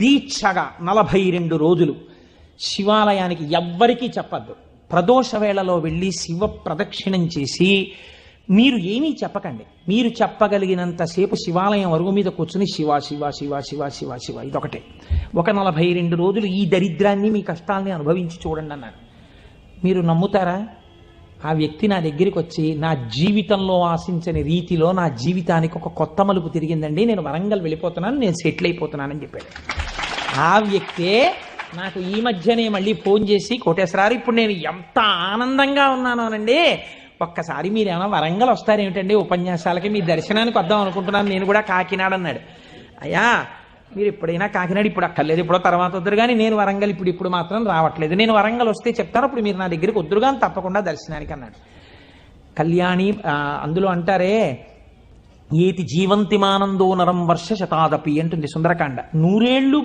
దీక్షగా 42 రోజులు శివాలయానికి ఎవ్వరికీ చెప్పద్దు. ప్రదోష వేళలో వెళ్ళి శివ ప్రదక్షిణం చేసి మీరు ఏమీ చెప్పకండి. మీరు చెప్పగలిగినంతసేపు శివాలయం అరుగు మీద కూర్చుని శివ శివ శివ శివ శివ శివ ఇదొకటే. ఒక 42 రోజులు ఈ దరిద్రాన్ని మీ కష్టాల్ని అనుభవించి చూడండి అన్నాడు. మీరు నమ్ముతారా? ఆ వ్యక్తి నా దగ్గరికి వచ్చి నా జీవితంలో ఆశించని రీతిలో నా జీవితానికి ఒక కొత్త మలుపు తిరిగిందండి, నేను వరంగల్ వెళ్ళిపోతున్నాను, నేను సెటిల్ అయిపోతున్నానని చెప్పాడు. ఆ వ్యక్తే నాకు ఈ మధ్యనే మళ్ళీ ఫోన్ చేసి, కోటేశ్వరారు ఇప్పుడు నేను ఎంత ఆనందంగా ఉన్నానోనండి, ఒక్కసారి మీరేమన్నా వరంగల్ వస్తారేమిటండి ఉపన్యాసాలకి, మీ దర్శనానికి వద్దాం అనుకుంటున్నాను, నేను కూడా కాకినాడ అన్నాడు. అయ్యా మీరు ఎప్పుడైనా కాకినాడ ఇప్పుడు అక్కర్లేదు, ఎప్పుడో తర్వాత వద్దురు కానీ నేను వరంగల్ ఇప్పుడు మాత్రం రావట్లేదు, నేను వరంగల్ వస్తే చెప్తాను, అప్పుడు మీరు నా దగ్గరికి వద్దురు కానీ తప్పకుండా దర్శనానికి అన్నాడు. కళ్యాణి అందులో అంటారే, ఏతి జీవంతిమానందో నరం వర్ష శతాదపి అంటుంది సుందరకాండ. 100 ఏళ్ళు